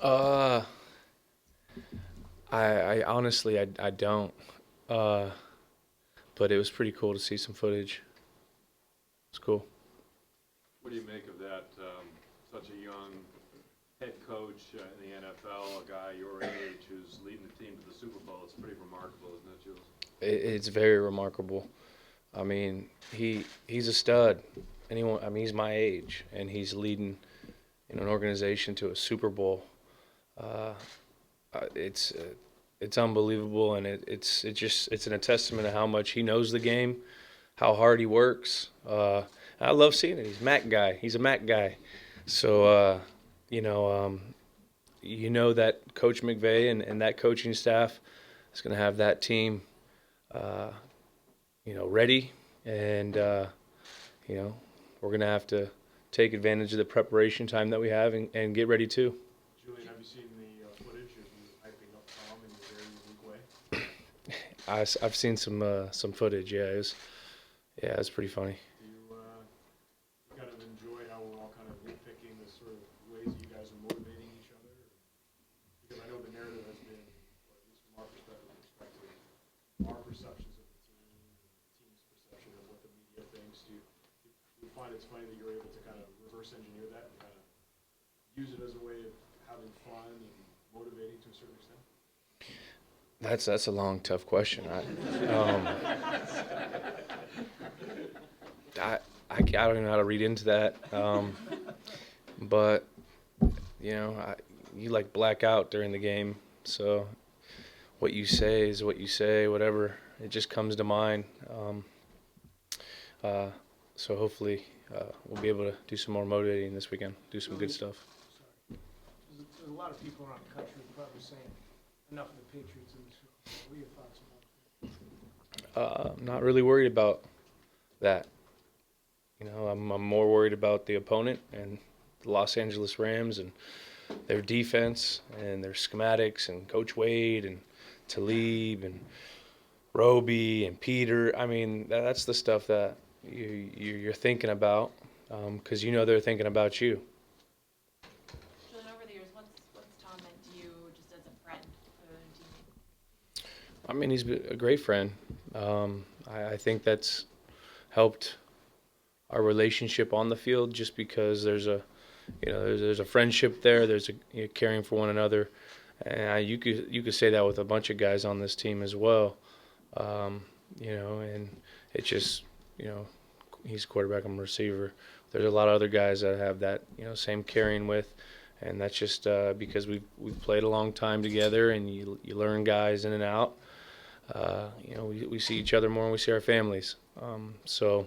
Uh, I honestly, I don't. Uh, but it was pretty cool to see some footage. It's cool. What do you make of that? Such a young head coach in the NFL, a guy your age who's leading the team to the Super Bowl. It's pretty remarkable, isn't it, Jules? It's very remarkable. I mean, he's a stud. Anyone, I mean, he's my age, and he's leading an organization to a Super Bowl. Uh, it's it's unbelievable, and it's an testament to how much he knows the game, how hard he works. I love seeing it. He's Mac guy. He's a Mac guy. So you know, that Coach McVay and that coaching staff is going to have that team, uh, ready, and you know, we're going to have to take advantage of the preparation time that we have and get ready too. Julian, have you seen the footage of you hyping up Tom in a very unique way? I've seen some footage. Yeah, it's pretty funny. Do you kind of enjoy how we're all kind of nitpicking the sort of ways you guys are motivating each other? Because I know the narrative has been, or at least from our perspective, our perceptions of the team, the team's perception of what the media thinks. Do you find it's funny that you're able to kind of reverse engineer that and kind of use it as a way of having fun and motivating to a certain extent? That's a long, tough question. I don't even know how to read into that. But you like black out during the game, so what you say is what you say. Whatever it just comes to mind. Uh, so hopefully we'll be able to do some more motivating this weekend. Do some good stuff. Sorry. There's a lot of people around the country probably saying enough of the Patriots in the Super Bowl. What are your thoughts about I'm not really worried about that. I'm more worried about the opponent and the Los Angeles Rams and their defense and their schematics and Coach Wade and Talib and Roby and Peter. I mean, that's the stuff that you're thinking about because they're thinking about you. Julian, over the years, what's Tom meant to you just as a friend other than a teammate? I mean, he's been a great friend. I think that's helped our relationship on the field just because there's a friendship there. There's a caring for one another, and you could say that with a bunch of guys on this team as well. And it's just he's a quarterback, I'm a receiver. There's a lot of other guys that have that same caring with, and that's just because we've played a long time together, and you learn guys in and out. We see each other more than we see our families. So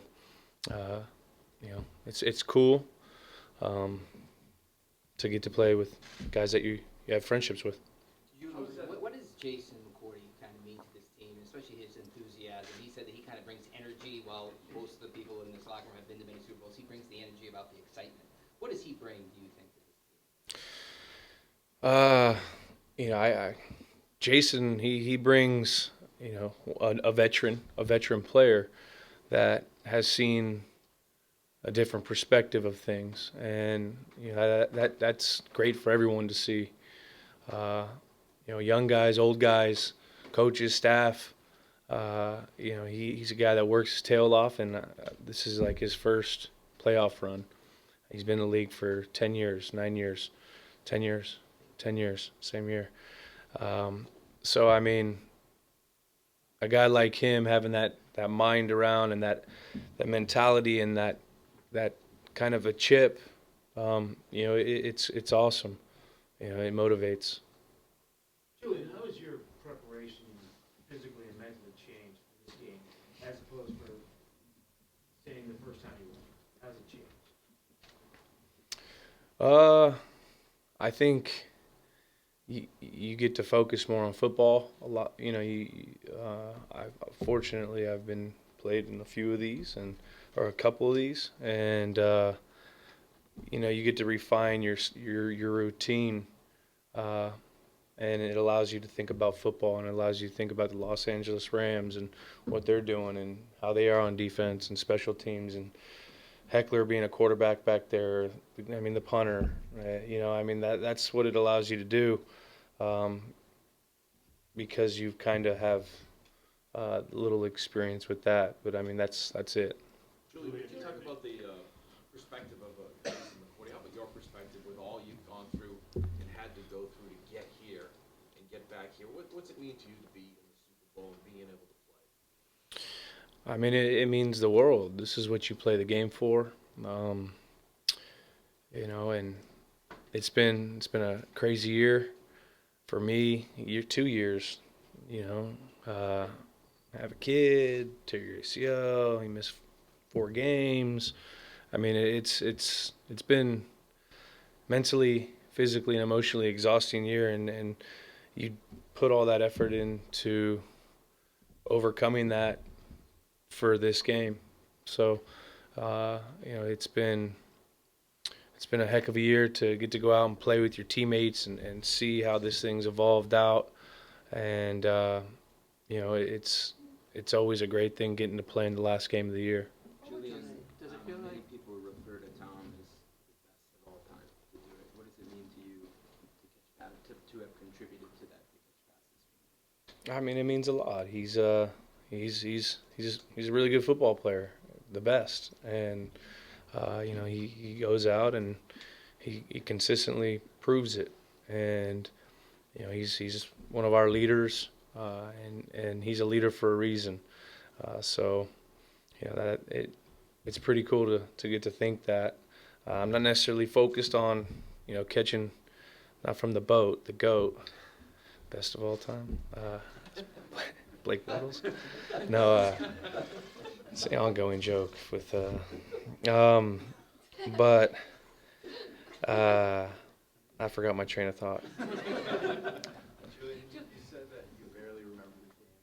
it's cool to get to play with guys that you have friendships with. What does Jason McCourty kind of mean to this team, especially his enthusiasm? He said that he kind of brings energy, while most of the people in this locker room have been to many Super Bowls. He brings the energy about the excitement. What does he bring, do you think, to this team? I Jason, he brings a veteran player that has seen a different perspective of things, and that's great for everyone to see. Young guys, old guys, coaches, staff. He's a guy that works his tail off, and this is like his first playoff run. He's been in the league for 10 years, 9 years, 10 years, 10 years, same year. So I mean, a guy like him having that mind around and that mentality and that kind of a chip, it's awesome. It motivates. Julian, how has your preparation physically and mentally changed for this game as opposed for saying the first time you won? How's it changed? I think you get to focus more on football a lot. I've been played in a few of these or a couple of these, and you get to refine your routine, and it allows you to think about football, and it allows you to think about the Los Angeles Rams and what they're doing and how they are on defense and special teams, and Heckler being a quarterback back there, I mean the punter, I mean that's what it allows you to do, um, because you kind of have little experience with that. But I mean that's it. Julian, can you talk about the perspective of Jason McCourty? How about your perspective with all you've gone through and had to go through to get here and get back here? What's it mean to you to be in the Super Bowl and being able to play? I mean it means the world. This is what you play the game for, and it's been a crazy year for me. 2 years, I have a kid, tear your ACL, he missed 4 games. I mean, it's been mentally, physically, and emotionally exhausting year, and you put all that effort into overcoming that for this game. So, it's been a heck of a year to get to go out and play with your teammates and see how this thing's evolved out, and it's always a great thing getting to play in the last game of the year. Julian, Does it feel many like people refer to Tom as the best of all time to do it. What does it mean to you to have contributed to that to catch passes? I mean, it means a lot. He's a really good football player, the best, and he goes out and he consistently proves it, and he's one of our leaders, and he's a leader for a reason. So it's pretty cool to get to think that. I'm not necessarily focused on catching, not from the boat, the GOAT, best of all time. Blake Bortles. No, it's an ongoing joke with, but I forgot my train of thought. Julian, you said that you barely remember the game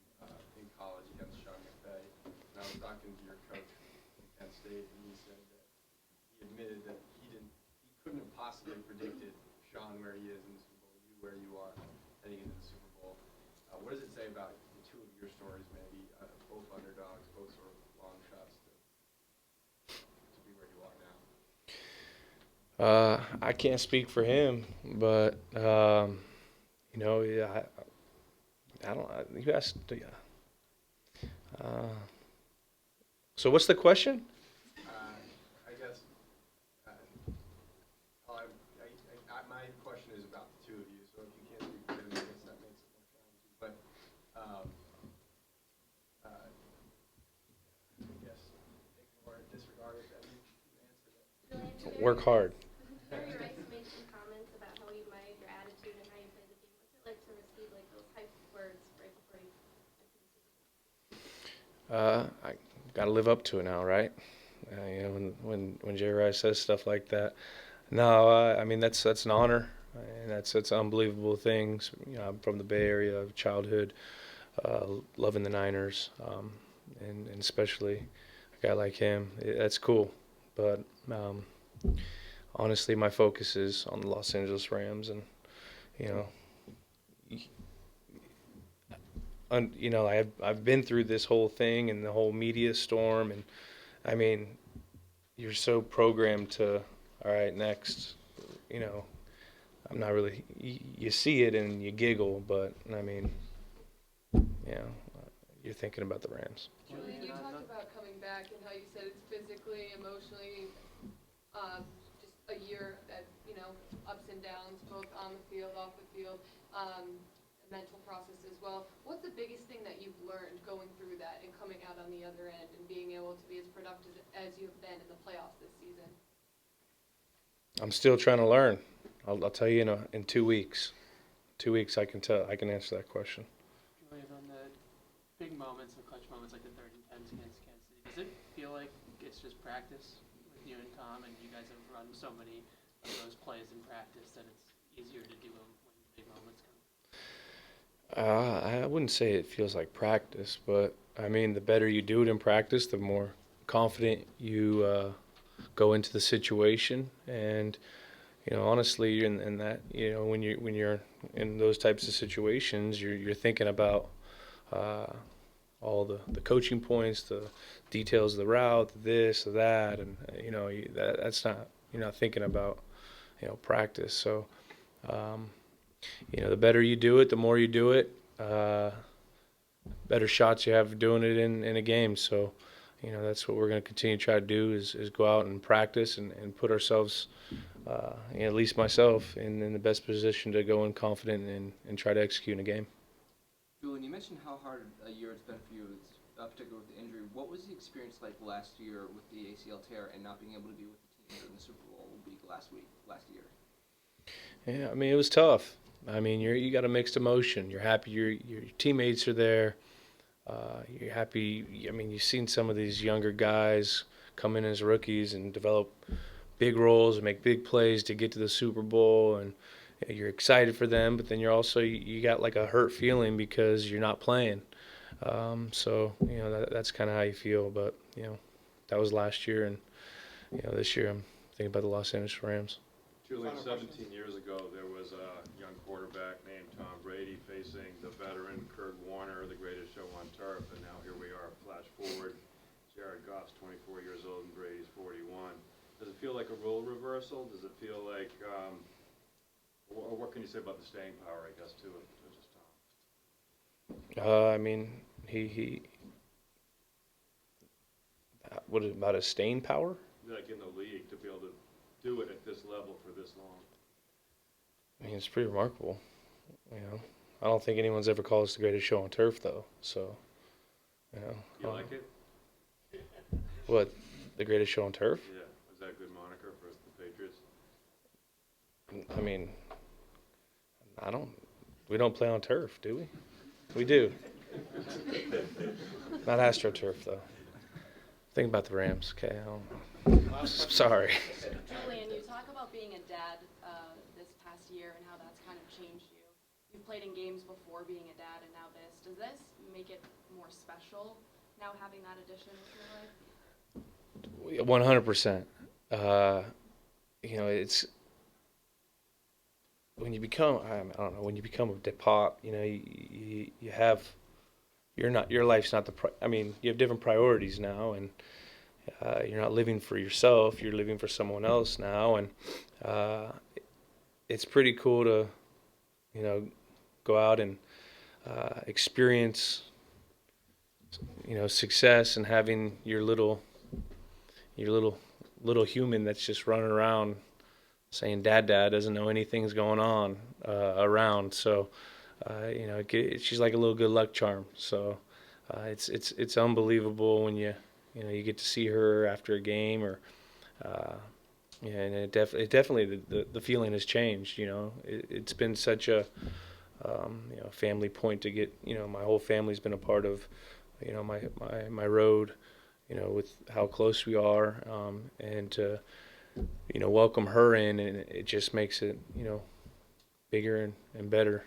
in college against Sean McVay. And I was talking to your coach from Penn State, and he said that he admitted that he couldn't have possibly predicted Sean where he is in the Super Bowl, you where you are heading into the Super Bowl. What does it say about the two of your stories, maybe both underdogs, both sort of long shots to be where you are now? I can't speak for him, but yeah, I don't. You asked. So what's the question? I guess my question is about the two of you. So if you can't speak for him, I guess that makes it more challenging. But I guess ignore it, disregard it. Then you answered it. Work hard. Jerry Rice made some comments about how you admired your attitude and how you played the game. What's it like to receive like those type of words right before you head to the Super Bowl? I got to live up to it now, right? When Jerry Rice says stuff like that. No, I mean that's an honor, and that's unbelievable things. I'm from the Bay Area, childhood, loving the Niners, and especially a guy like him. That's cool, but honestly, my focus is on the Los Angeles Rams, and I've been through this whole thing and the whole media storm, and I mean, you're so programmed to, all right, next, I'm not really, you see it and you giggle, but I mean, you're thinking about the Rams. Julian, you talked about coming back and how you said it's physically, emotionally, just a year that, ups and downs, both on the field, off the field, a mental process as well. What's the biggest thing that you've learned going through that and coming out on the other end and being able to be as productive as you've been in the playoffs this season? I'm still trying to learn. I'll tell you in 2 weeks. 2 weeks I can answer that question. Julian, on the big moments, the clutch moments like the 3rd and 10s against Kansas City, does it feel like it's just practice with you and Tom, and you guys have run so many of those plays in practice that it's easier to do them when the big moments come? I wouldn't say it feels like practice, but I mean, the better you do it in practice, the more confident you go into the situation. And honestly, in that, when you're in those types of situations, you're thinking about all the coaching points, the details of the route, this, that, and that's not, you're not thinking about practice. So the better you do it, the more you do it, better shots you have doing it in a game. So that's what we're going to continue to try to do is go out and practice and put ourselves, at least myself, in the best position to go in confident and try to execute in a game. Julian, you mentioned how hard a year it's been for you, particularly with the injury. What was the experience like last year with the ACL tear and not being able to be with the team during the Super Bowl week last year? Yeah, I mean, it was tough. I mean, you got a mixed emotion. You're happy your teammates are there. You're happy. I mean, you've seen some of these younger guys come in as rookies and develop big roles and make big plays to get to the Super Bowl, and you're excited for them. But then you're also you got like a hurt feeling because you're not playing. So that's kind of how you feel. But that was last year, and this year I'm thinking about the Los Angeles Rams. Julian, 17 years ago, there was a young quarterback named Tom Brady facing the veteran Kurt Warner, the greatest show on turf, and now here we are, flash forward. Jared Goff's 24 years old and Brady's 41. Does it feel like a role reversal? Does it feel like, or what can you say about the staying power, I guess, too, of just Tom? I mean, what about his staying power? Like in the league, to be able to do it at this level for this long. I mean, it's pretty remarkable. I don't think anyone's ever called us the greatest show on turf, though. So, You like it? What, the greatest show on turf? Yeah. Is that a good moniker for the Patriots? I mean, we don't play on turf, do we? We do. Not AstroTurf, though. Think about the Rams, okay? Sorry. Julian, you talk about being a dad this past year and how that's kind of changed you. You've played in games before being a dad and now this. Does this make it more special now having that addition into your life? 100%. It's when you become, I don't know, when you become a pop, you have, your life's not you have different priorities now, and you're not living for yourself, you're living for someone else now, and it's pretty cool to, go out and experience, success and having your little human that's just running around saying dad doesn't know anything's going on around. So she's like a little good luck charm. So it's unbelievable when you get to see her after a game, or and it definitely the feeling has changed. It's been such a family point to get, my whole family's been a part of my road, with how close we are, and to welcome her in, and it just makes it bigger and better.